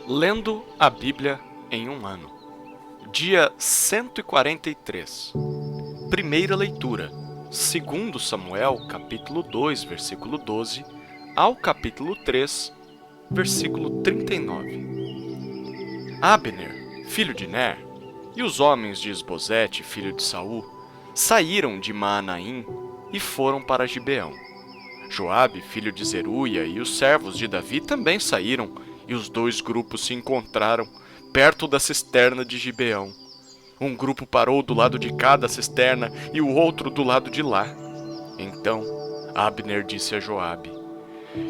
Lendo a Bíblia em um ano. Dia 143. Primeira leitura. 2 Samuel, capítulo 2, versículo 12, ao capítulo 3, versículo 39. Abner, filho de Ner, e os homens de Isbosete, filho de Saul, saíram de Maanaim e foram para Gibeão. Joabe, filho de Zeruia, e os servos de Davi também saíram, e os dois grupos se encontraram perto da cisterna de Gibeão. Um grupo parou do lado de cá da cisterna e o outro do lado de lá. Então Abner disse a Joabe: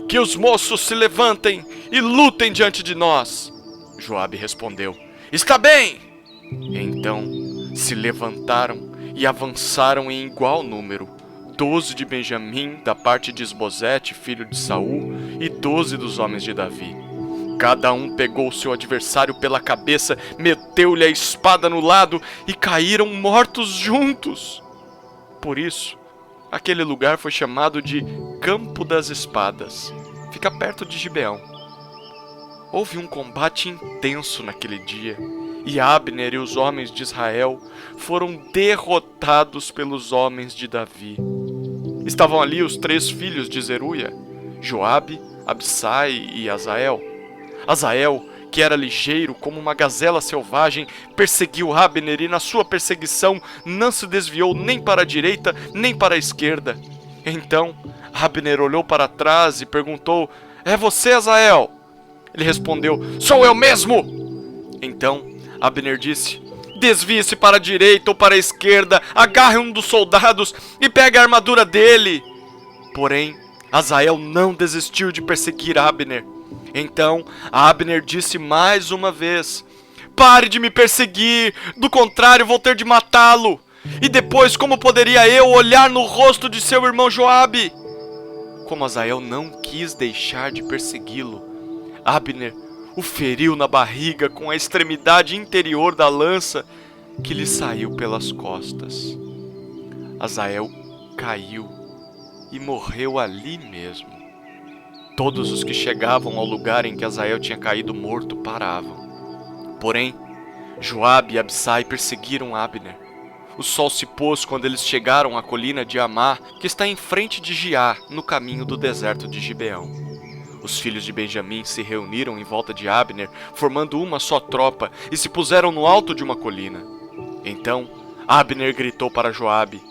"Que os moços se levantem e lutem diante de nós." Joabe respondeu: "Está bem." Então se levantaram e avançaram em igual número, 12 de Benjamim da parte de Isbosete, filho de Saul, e 12 dos homens de Davi. Cada um pegou seu adversário pela cabeça, meteu-lhe a espada no lado e caíram mortos juntos. Por isso, aquele lugar foi chamado de Campo das Espadas. Fica perto de Gibeão. Houve um combate intenso naquele dia, e Abner e os homens de Israel foram derrotados pelos homens de Davi. Estavam ali os 3 filhos de Zeruia, Joabe, Abissai e Asael. Asael, que era ligeiro como uma gazela selvagem, perseguiu Abner e na sua perseguição não se desviou nem para a direita nem para a esquerda. Então Abner olhou para trás e perguntou: "É você, Asael?" Ele respondeu: "Sou eu mesmo." Então Abner disse: "Desvie-se para a direita ou para a esquerda, agarre um dos soldados e pegue a armadura dele." Porém, Asael não desistiu de perseguir Abner. Então Abner disse mais uma vez: "Pare de me perseguir, do contrário vou ter de matá-lo. E depois como poderia eu olhar no rosto de seu irmão Joabe?" Como Asael não quis deixar de persegui-lo, Abner o feriu na barriga com a extremidade interior da lança que lhe saiu pelas costas. Asael caiu e morreu ali mesmo. Todos os que chegavam ao lugar em que Asael tinha caído morto paravam. Porém, Joabe e Abissai perseguiram Abner. O sol se pôs quando eles chegaram à colina de Amá, que está em frente de Giá, no caminho do deserto de Gibeão. Os filhos de Benjamim se reuniram em volta de Abner, formando uma só tropa, e se puseram no alto de uma colina. Então Abner gritou para Joabe: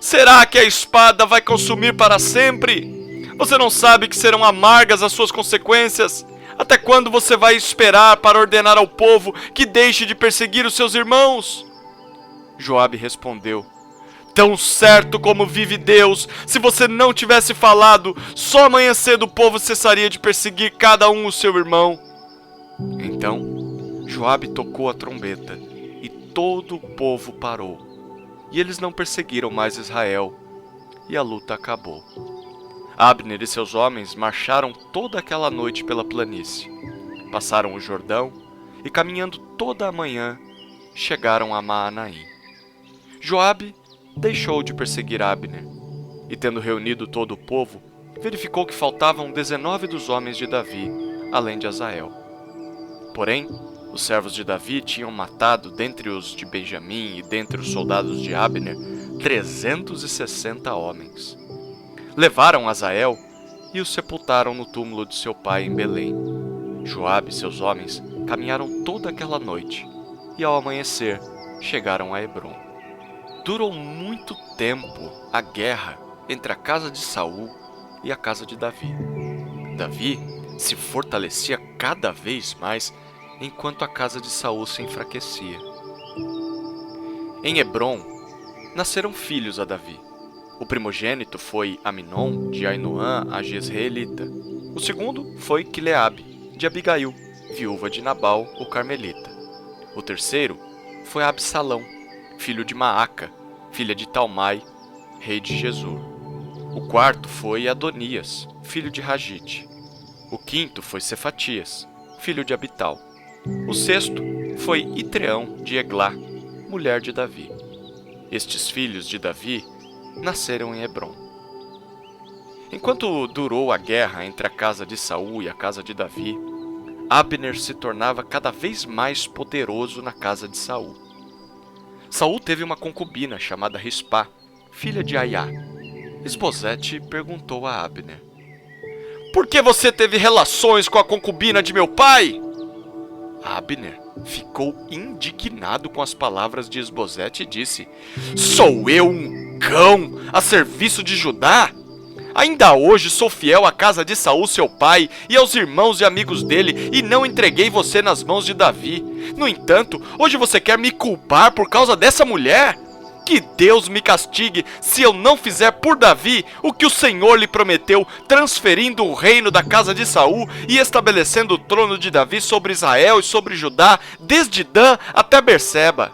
"Será que a espada vai consumir para sempre? Você não sabe que serão amargas as suas consequências? Até quando você vai esperar para ordenar ao povo que deixe de perseguir os seus irmãos?" Joabe respondeu: "Tão certo como vive Deus, se você não tivesse falado, só amanhã cedo o povo cessaria de perseguir cada um o seu irmão." Então Joabe tocou a trombeta e todo o povo parou. E eles não perseguiram mais Israel, e a luta acabou. Abner e seus homens marcharam toda aquela noite pela planície. Passaram o Jordão e, caminhando toda a manhã, chegaram a Maanaim. Joabe deixou de perseguir Abner, e tendo reunido todo o povo, verificou que faltavam 19 dos homens de Davi, além de Asael. Porém, os servos de Davi tinham matado, dentre os de Benjamim e dentre os soldados de Abner, 360 homens. Levaram Asael e o sepultaram no túmulo de seu pai em Belém. Joabe e seus homens caminharam toda aquela noite, e ao amanhecer chegaram a Hebrom. Durou muito tempo a guerra entre a casa de Saul e a casa de Davi. Davi se fortalecia cada vez mais, enquanto a casa de Saul se enfraquecia. Em Hebrom nasceram filhos a Davi. O primogênito foi Aminon, de Ainoã, a Jezreelita. O segundo foi Quileabe, de Abigail, viúva de Nabal, o Carmelita. O terceiro foi Absalão, filho de Maaca, filha de Talmai, rei de Gesur. O quarto foi Adonias, filho de Ragite. O quinto foi Cefatias, filho de Abital. O sexto foi Itreão, de Eglá, mulher de Davi. Estes filhos de Davi nasceram em Hebrom. Enquanto durou a guerra entre a casa de Saul e a casa de Davi, Abner se tornava cada vez mais poderoso na casa de Saul. Saul teve uma concubina chamada Rispá, filha de Aiá. Isbosete perguntou a Abner: "Por que você teve relações com a concubina de meu pai?" Abner ficou indignado com as palavras de Isbosete e disse: "Sou eu um cão a serviço de Judá? Ainda hoje sou fiel à casa de Saul, seu pai, e aos irmãos e amigos dele, e não entreguei você nas mãos de Davi. No entanto, hoje você quer me culpar por causa dessa mulher? Que Deus me castigue se eu não fizer por Davi o que o Senhor lhe prometeu, transferindo o reino da casa de Saul e estabelecendo o trono de Davi sobre Israel e sobre Judá, desde Dan até Berseba."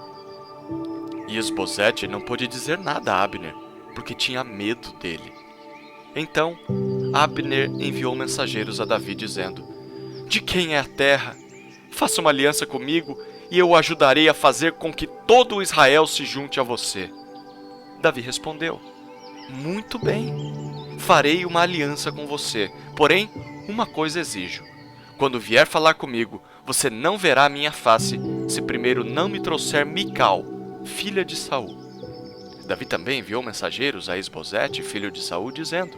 E Isbosete não pôde dizer nada a Abner, porque tinha medo dele. Então, Abner enviou mensageiros a Davi, dizendo: "De quem é a terra? Faça uma aliança comigo, e eu o ajudarei a fazer com que todo Israel se junte a você." Davi respondeu: "Muito bem, farei uma aliança com você, porém, uma coisa exijo. Quando vier falar comigo, você não verá a minha face, se primeiro não me trouxer Mical, filha de Saul." Davi também enviou mensageiros a Isbosete, filho de Saul, dizendo: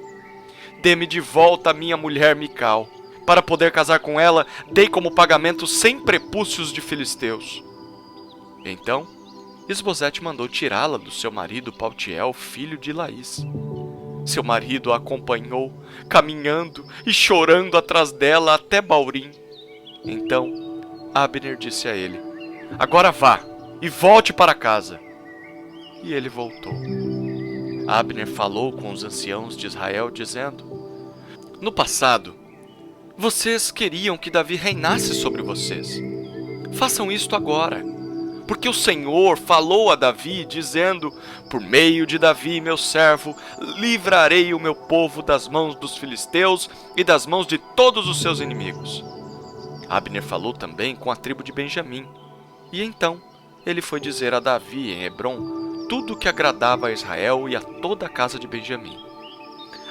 "Dê-me de volta a minha mulher Mical. Para poder casar com ela, dei como pagamento 100 prepúcios de filisteus." Então, Isbosete mandou tirá-la do seu marido Paltiel, filho de Laís. Seu marido a acompanhou, caminhando e chorando atrás dela até Baurim. Então, Abner disse a ele: "Agora vá e volte para casa." E ele voltou. Abner falou com os anciãos de Israel, dizendo: "No passado, vocês queriam que Davi reinasse sobre vocês. Façam isto agora, porque o Senhor falou a Davi, dizendo: por meio de Davi, meu servo, livrarei o meu povo das mãos dos filisteus e das mãos de todos os seus inimigos." Abner falou também com a tribo de Benjamim, e então ele foi dizer a Davi em Hebrom tudo o que agradava a Israel e a toda a casa de Benjamim.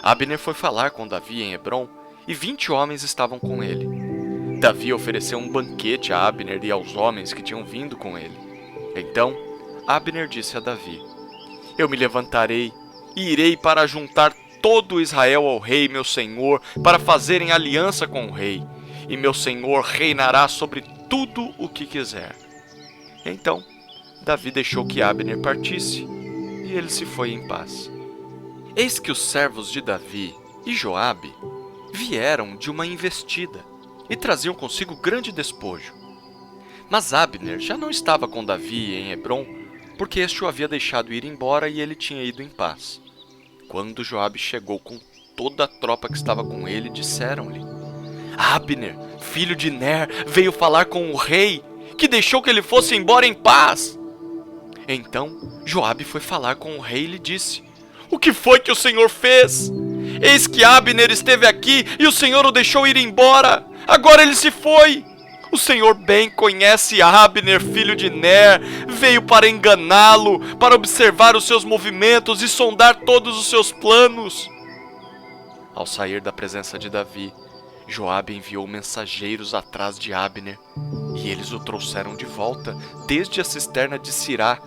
Abner foi falar com Davi em Hebrom, e 20 homens estavam com ele. Davi ofereceu um banquete a Abner e aos homens que tinham vindo com ele. Então Abner disse a Davi: "Eu me levantarei e irei para juntar todo Israel ao rei, meu senhor, para fazerem aliança com o rei, e meu senhor reinará sobre tudo o que quiser." Então Davi deixou que Abner partisse, e ele se foi em paz. Eis que os servos de Davi e Joabe vieram de uma investida e traziam consigo grande despojo. Mas Abner já não estava com Davi em Hebrom, porque este o havia deixado ir embora e ele tinha ido em paz. Quando Joabe chegou com toda a tropa que estava com ele, disseram-lhe: "Abner, filho de Ner, veio falar com o rei, que deixou que ele fosse embora em paz." Então Joabe foi falar com o rei e lhe disse: "O que foi que o Senhor fez? Eis que Abner esteve aqui e o Senhor o deixou ir embora. Agora ele se foi. O Senhor bem conhece Abner, filho de Ner. Veio para enganá-lo, para observar os seus movimentos e sondar todos os seus planos." Ao sair da presença de Davi, Joabe enviou mensageiros atrás de Abner, e eles o trouxeram de volta desde a cisterna de Sirá,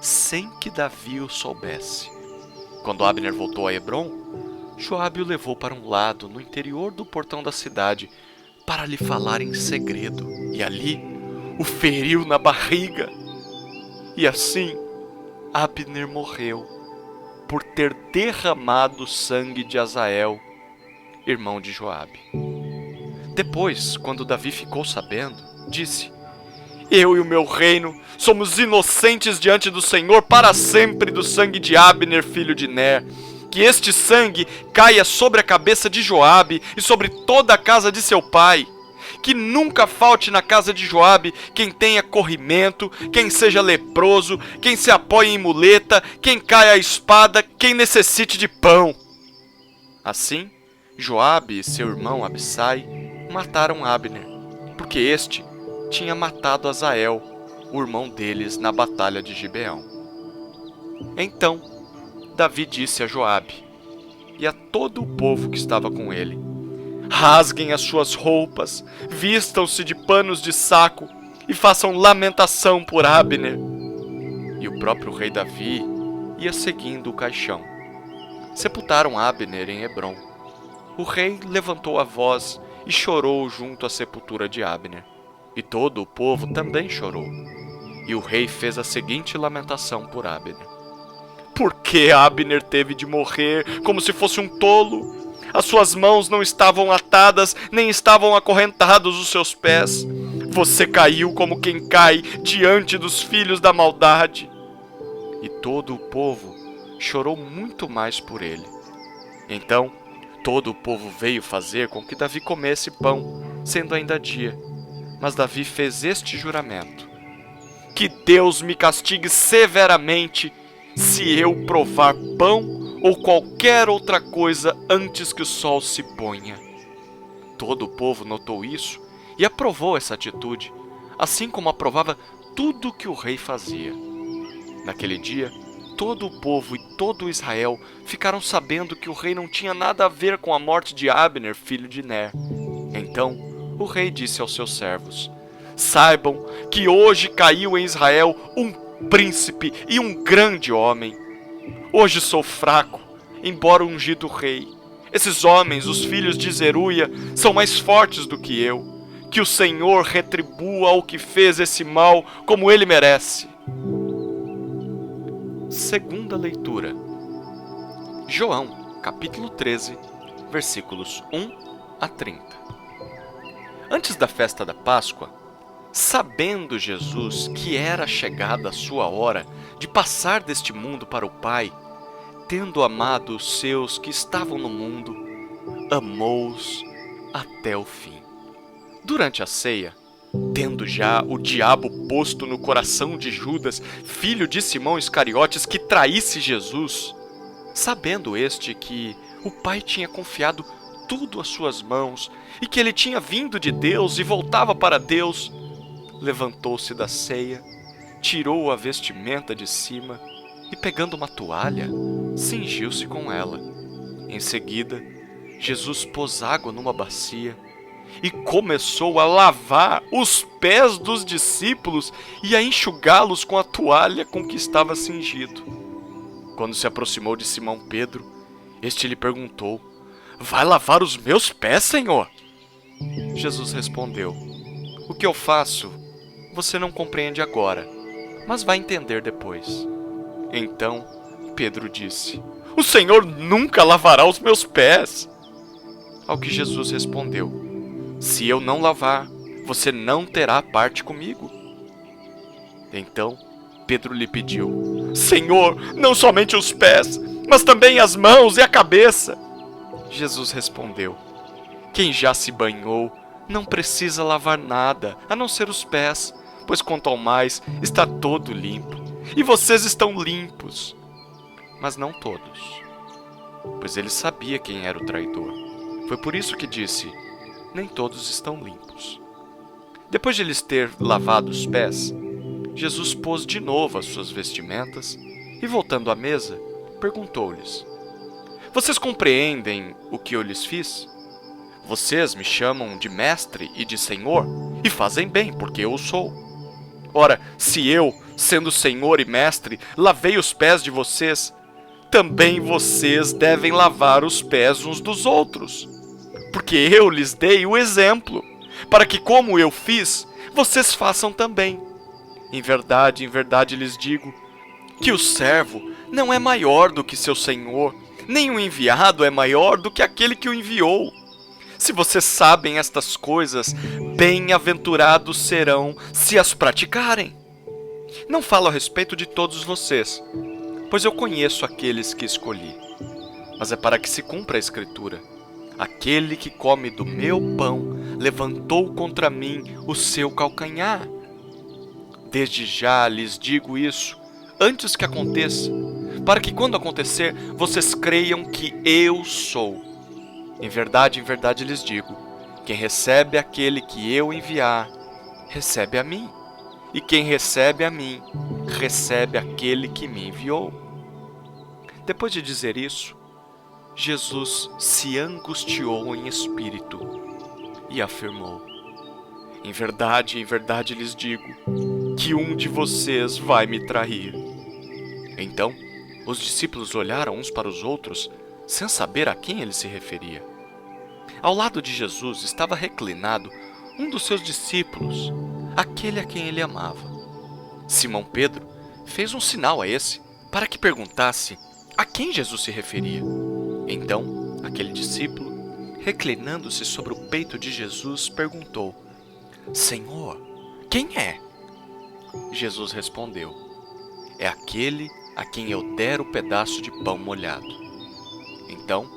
sem que Davi o soubesse. Quando Abner voltou a Hebrom, Joabe o levou para um lado no interior do portão da cidade para lhe falar em segredo, e ali o feriu na barriga. E assim Abner morreu por ter derramado o sangue de Azael, irmão de Joabe. Depois, quando Davi ficou sabendo, disse: "Eu e o meu reino somos inocentes diante do Senhor para sempre do sangue de Abner, filho de Ner. Que este sangue caia sobre a cabeça de Joabe e sobre toda a casa de seu pai. Que nunca falte na casa de Joabe quem tenha corrimento, quem seja leproso, quem se apoie em muleta, quem caia a espada, quem necessite de pão." Assim, Joabe e seu irmão Abissai mataram Abner, porque este tinha matado Azael, o irmão deles, na batalha de Gibeão. Então Davi disse a Joabe e a todo o povo que estava com ele: Rasguem as suas roupas, vistam-se de panos de saco e façam lamentação por Abner. E o próprio rei Davi ia seguindo o caixão. Sepultaram Abner em Hebrom. O rei levantou a voz e chorou junto à sepultura de Abner. E todo o povo também chorou. E o rei fez a seguinte lamentação por Abner: Por que Abner teve de morrer como se fosse um tolo? As suas mãos não estavam atadas, nem estavam acorrentados os seus pés. Você caiu como quem cai diante dos filhos da maldade. E todo o povo chorou muito mais por ele. Então, todo o povo veio fazer com que Davi comesse pão, sendo ainda dia. Mas Davi fez este juramento: Que Deus me castigue severamente se eu provar pão ou qualquer outra coisa antes que o sol se ponha. Todo o povo notou isso e aprovou essa atitude, assim como aprovava tudo que o rei fazia. Naquele dia, todo o povo e todo Israel ficaram sabendo que o rei não tinha nada a ver com a morte de Abner, filho de Ner. Então, o rei disse aos seus servos: Saibam que hoje caiu em Israel um príncipe e um grande homem. Hoje sou fraco, embora ungido rei. Esses homens, os filhos de Zeruia, são mais fortes do que eu. Que o Senhor retribua ao que fez esse mal como ele merece. Segunda leitura. João, capítulo 13, versículos 1 a 30. Antes da festa da Páscoa, sabendo Jesus que era chegada a sua hora de passar deste mundo para o Pai, tendo amado os seus que estavam no mundo, amou-os até o fim. Durante a ceia, tendo já o diabo posto no coração de Judas, filho de Simão Iscariotes, que traísse Jesus, sabendo este que o Pai tinha confiado tudo às suas mãos e que ele tinha vindo de Deus e voltava para Deus, levantou-se da ceia, tirou a vestimenta de cima e, pegando uma toalha, cingiu-se com ela. Em seguida, Jesus pôs água numa bacia e começou a lavar os pés dos discípulos e a enxugá-los com a toalha com que estava cingido. Quando se aproximou de Simão Pedro, este lhe perguntou: Vai lavar os meus pés, Senhor? Jesus respondeu: O que eu faço, você não compreende agora, mas vai entender depois. Então Pedro disse: O Senhor nunca lavará os meus pés. Ao que Jesus respondeu: Se eu não lavar, você não terá parte comigo. Então Pedro lhe pediu: Senhor, não somente os pés, mas também as mãos e a cabeça. Jesus respondeu: Quem já se banhou não precisa lavar nada, a não ser os pés, pois quanto ao mais está todo limpo. E vocês estão limpos, mas não todos. Pois ele sabia quem era o traidor. Foi por isso que disse: Nem todos estão limpos. Depois de lhes ter lavado os pés, Jesus pôs de novo as suas vestimentas e, voltando à mesa, perguntou-lhes: Vocês compreendem o que eu lhes fiz? Vocês me chamam de mestre e de senhor, e fazem bem, porque eu o sou. Ora, se eu, sendo senhor e mestre, lavei os pés de vocês, também vocês devem lavar os pés uns dos outros. Porque eu lhes dei o exemplo, para que, como eu fiz, vocês façam também. Em verdade lhes digo, que o servo não é maior do que seu senhor, nem o enviado é maior do que aquele que o enviou. Se vocês sabem estas coisas, bem-aventurados serão se as praticarem. Não falo a respeito de todos vocês, pois eu conheço aqueles que escolhi. Mas é para que se cumpra a Escritura: Aquele que come do meu pão levantou contra mim o seu calcanhar. Desde já lhes digo isso, antes que aconteça, para que quando acontecer, vocês creiam que eu sou. Em verdade lhes digo, quem recebe aquele que eu enviar, recebe a mim. E quem recebe a mim, recebe aquele que me enviou. Depois de dizer isso, Jesus se angustiou em espírito e afirmou: em verdade lhes digo, que um de vocês vai me trair. Então, os discípulos olharam uns para os outros, sem saber a quem ele se referia. Ao lado de Jesus estava reclinado um dos seus discípulos, aquele a quem ele amava. Simão Pedro fez um sinal a esse, para que perguntasse a quem Jesus se referia. Então, aquele discípulo, reclinando-se sobre o peito de Jesus, perguntou: Senhor, quem é? Jesus respondeu: é aquele a quem eu der o pedaço de pão molhado. Então,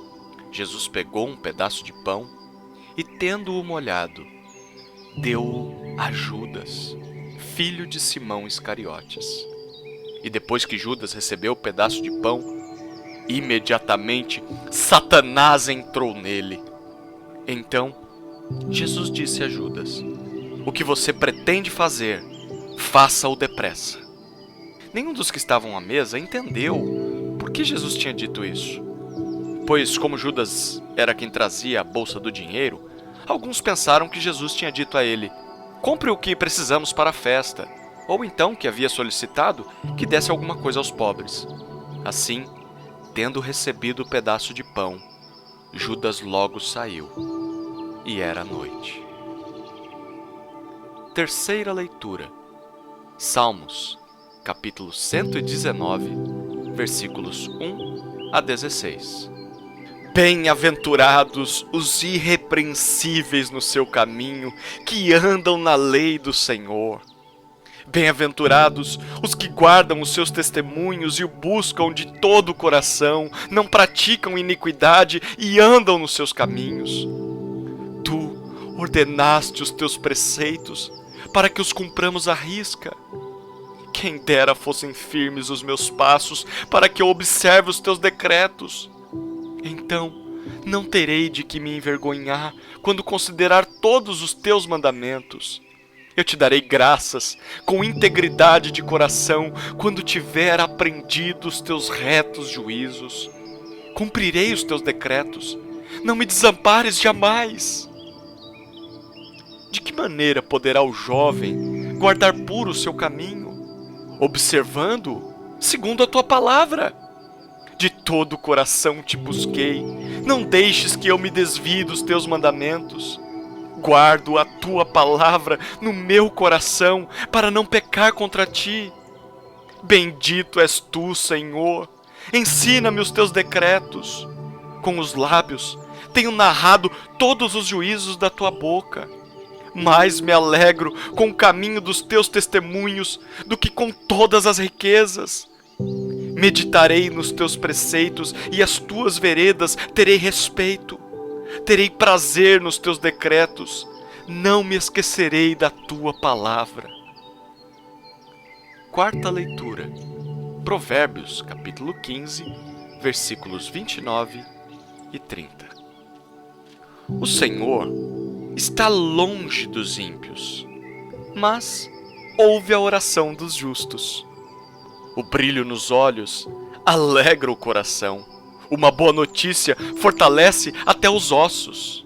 Jesus pegou um pedaço de pão e, tendo-o molhado, deu-o a Judas, filho de Simão Iscariotes. E depois que Judas recebeu o pedaço de pão, imediatamente Satanás entrou nele. Então, Jesus disse a Judas: o que você pretende fazer, faça-o depressa. Nenhum dos que estavam à mesa entendeu por que Jesus tinha dito isso. Pois, como Judas era quem trazia a bolsa do dinheiro, alguns pensaram que Jesus tinha dito a ele: compre o que precisamos para a festa, ou então que havia solicitado que desse alguma coisa aos pobres. Assim, tendo recebido o pedaço de pão, Judas logo saiu, e era noite. Terceira leitura. Salmos, capítulo 119, versículos 1 a 16. Bem-aventurados os irrepreensíveis no seu caminho, que andam na lei do Senhor. Bem-aventurados os que guardam os seus testemunhos e o buscam de todo o coração, não praticam iniquidade e andam nos seus caminhos. Tu ordenaste os teus preceitos para que os cumpramos à risca. Quem dera fossem firmes os meus passos para que eu observe os teus decretos. Então, não terei de que me envergonhar quando considerar todos os teus mandamentos. Eu te darei graças com integridade de coração quando tiver aprendido os teus retos juízos. Cumprirei os teus decretos. Não me desampares jamais. De que maneira poderá o jovem guardar puro o seu caminho, observando-o segundo a tua palavra? De todo o coração te busquei, não deixes que eu me desvie dos teus mandamentos. Guardo a tua palavra no meu coração, para não pecar contra ti. Bendito és tu, Senhor, ensina-me os teus decretos. Com os lábios tenho narrado todos os juízos da tua boca. Mais me alegro com o caminho dos teus testemunhos do que com todas as riquezas. Meditarei nos teus preceitos e as tuas veredas terei respeito. Terei prazer nos teus decretos. Não me esquecerei da tua palavra. Quarta leitura. Provérbios, capítulo 15, versículos 29 e 30. O Senhor está longe dos ímpios, mas ouve a oração dos justos. O brilho nos olhos alegra o coração. Uma boa notícia fortalece até os ossos.